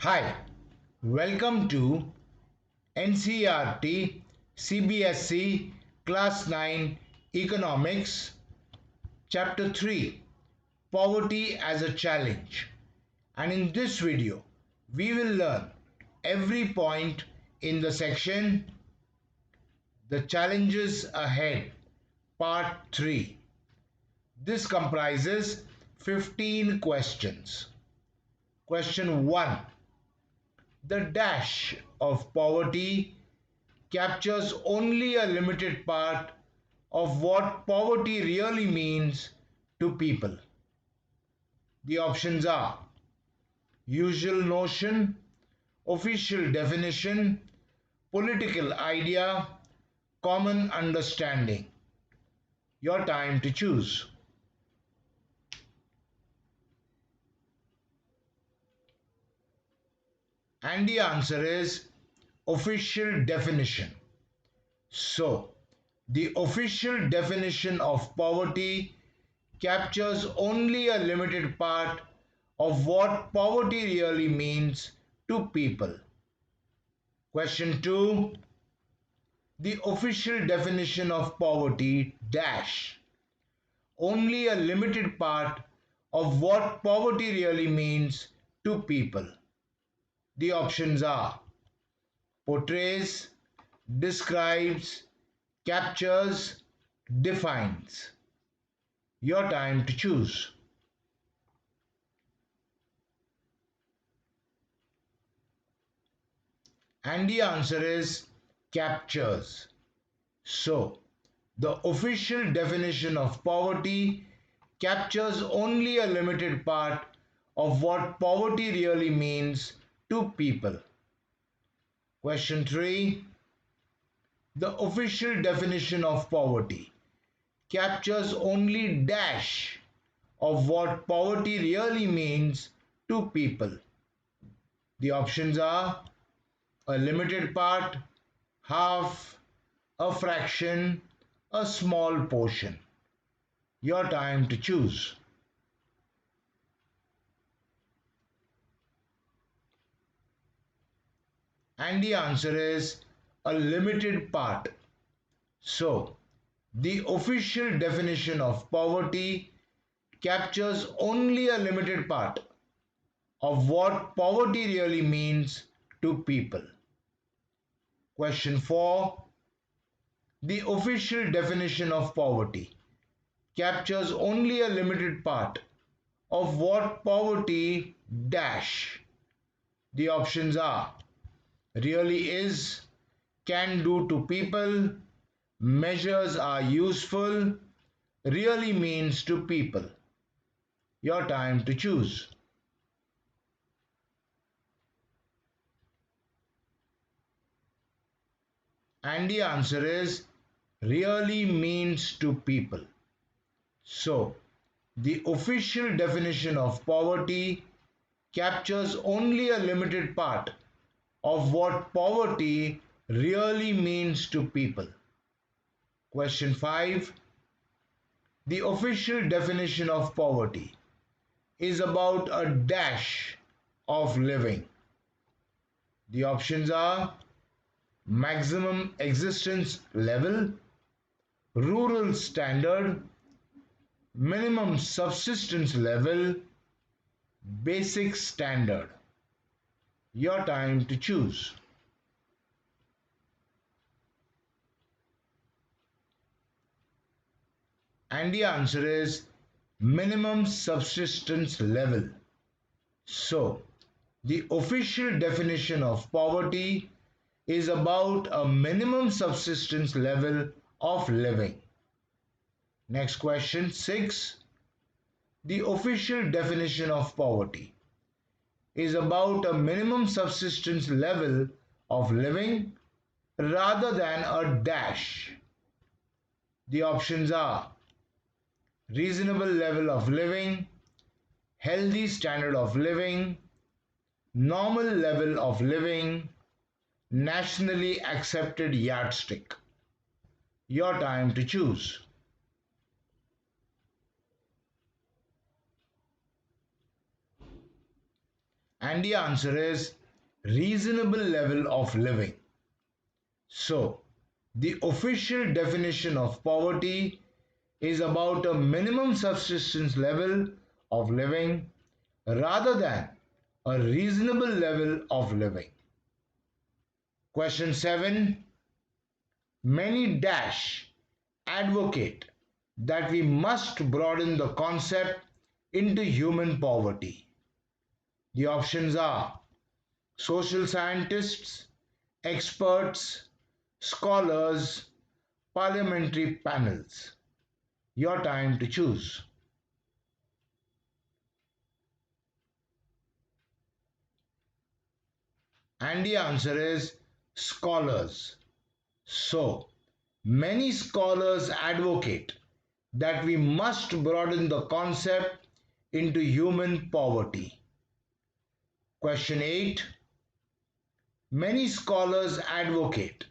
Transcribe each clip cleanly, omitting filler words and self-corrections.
Hi, welcome to NCERT CBSE Class 9 Economics Chapter 3 Poverty as a Challenge. And in this video, we will learn every point in the section The Challenges Ahead Part 3. This comprises 15 questions. Question 1. The dash of poverty captures only a limited part of what poverty really means to people. The options are usual notion, official definition, political idea, common understanding. Your time to choose. And the answer is official definition. So, the official definition of poverty captures only a limited part of what poverty really means to people. Question 2. The official definition of poverty dash only a limited part of what poverty really means to people. The options are portrays, describes, captures, defines. Your time to choose. And the answer is captures. So, the official definition of poverty captures only a limited part of what poverty really means to people. Question 3. The official definition of poverty captures only dash of what poverty really means to people. The options are a limited part, half, a fraction, a small portion. Your time to choose. And the answer is a limited part. So, the official definition of poverty captures only a limited part of what poverty really means to people. Question 4. The official definition of poverty captures only a limited part of what poverty dash. The options are really is, can do to people, measures are useful, really means to people. Your time to choose. And the answer is really means to people. So, the official definition of poverty captures only a limited part of what poverty really means to people. Question 5. The official definition of poverty is about a dash of living. The options are maximum existence level, rural standard, minimum subsistence level, basic standard. Your time to choose. And the answer is minimum subsistence level. So, the official definition of poverty is about a minimum subsistence level of living. Next question 6. The official definition of poverty is about a minimum subsistence level of living rather than a dash. The options are reasonable level of living, healthy standard of living, normal level of living, nationally accepted yardstick. Your time to choose. And the answer is reasonable level of living. So, the official definition of poverty is about a minimum subsistence level of living rather than a reasonable level of living. Question 7. Many dash advocate that we must broaden the concept into human poverty. The options are social scientists, experts, scholars, parliamentary panels. Your time to choose. And the answer is scholars. So, many scholars advocate that we must broaden the concept into human poverty. Question 8. Many scholars advocate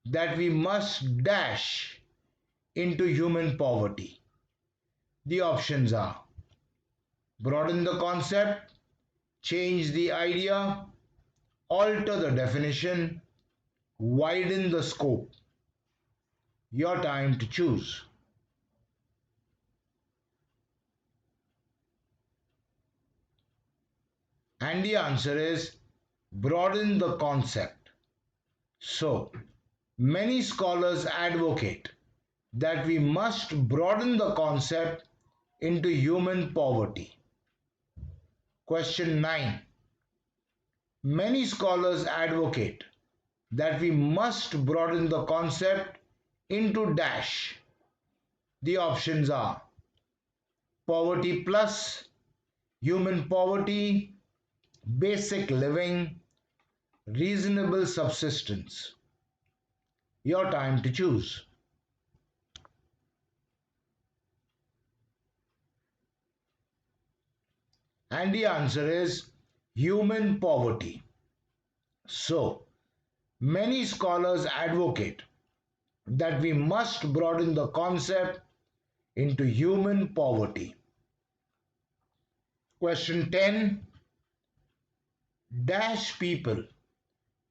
that we must dash into human poverty. The options are broaden the concept, change the idea, alter the definition, widen the scope. Your time to choose. And the answer is broaden the concept. So, many scholars advocate that we must broaden the concept into human poverty. Question 9. Many scholars advocate that we must broaden the concept into dash. The options are poverty plus, human poverty, basic living, reasonable subsistence. Your time to choose. And the answer is human poverty. So, many scholars advocate that we must broaden the concept into human poverty. Question 10. Dash people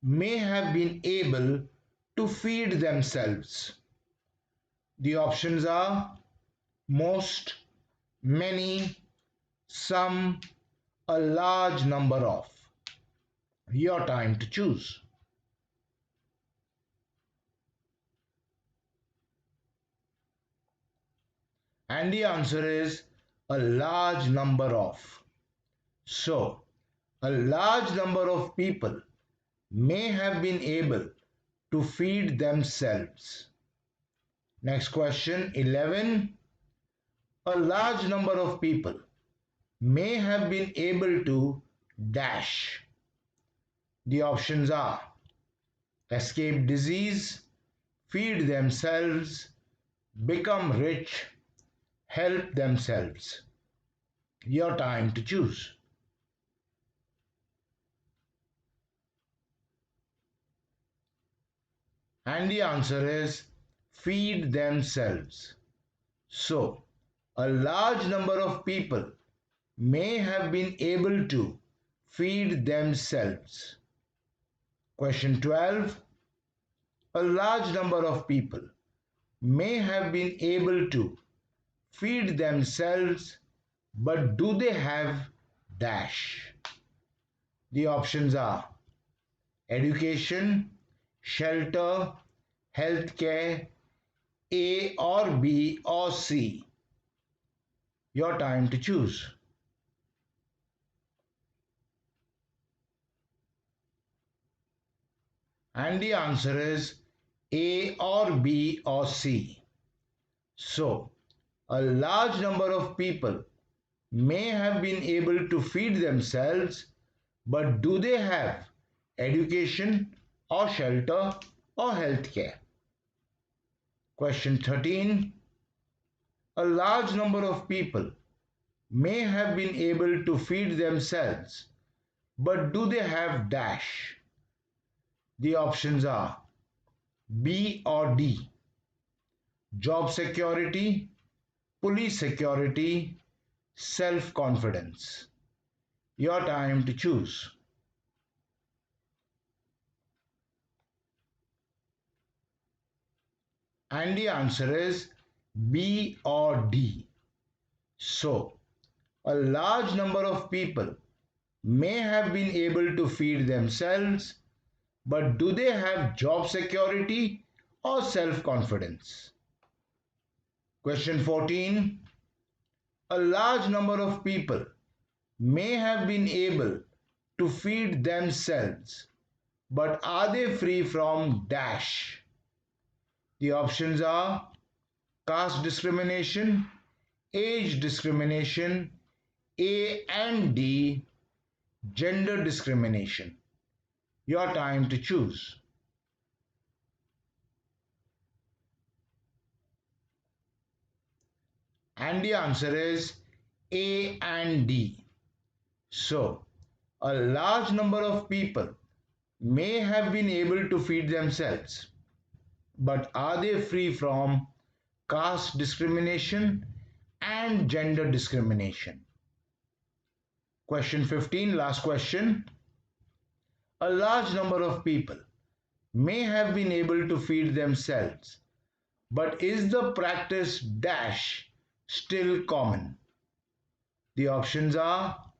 may have been able to feed themselves. The options are most, many, some, a large number of. Your time to choose. And the answer is a large number of. So, a large number of people may have been able to feed themselves. Next question 11. A large number of people may have been able to dash. The options are escape disease, feed themselves, become rich, help themselves. Your time to choose. And the answer is feed themselves. So, a large number of people may have been able to feed themselves. Question 12. A large number of people may have been able to feed themselves, but do they have dash? The options are education, shelter, healthcare, A or B or C. Your time to choose. And the answer is A or B or C. So, a large number of people may have been able to feed themselves, but do they have education or shelter or healthcare? Question 13. A large number of people may have been able to feed themselves, but do they have dash? The options are B or D. Job security, police security, self confidence. Your time to choose. And the answer is B or D. So, a large number of people may have been able to feed themselves, but do they have job security or self confidence? Question 14. A large number of people may have been able to feed themselves, but are they free from dash? The options are caste discrimination, age discrimination, A and D, gender discrimination. Your time to choose. And the answer is A and D. So, a large number of people may have been able to feed themselves, but are they free from caste discrimination and gender discrimination? Question 15, last question. A large number of people may have been able to feed themselves, but is the practice dash still common? The options are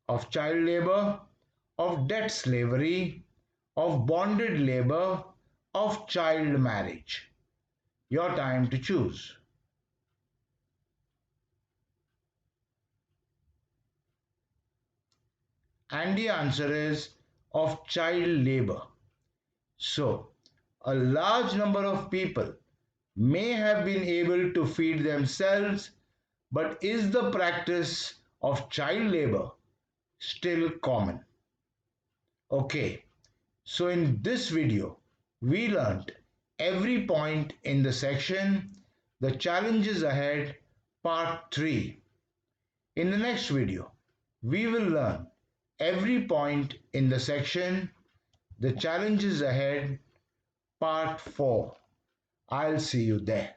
of child labor, of debt slavery, of bonded labor, of child marriage. Your time to choose. And the answer is of child labor. So, a large number of people may have been able to feed themselves, but is the practice of child labor still common? Okay, so in this video, we learnt every point in the section The Challenges Ahead Part 3. In the next video, we will learn every point in the section The Challenges Ahead Part 4. I'll see you there.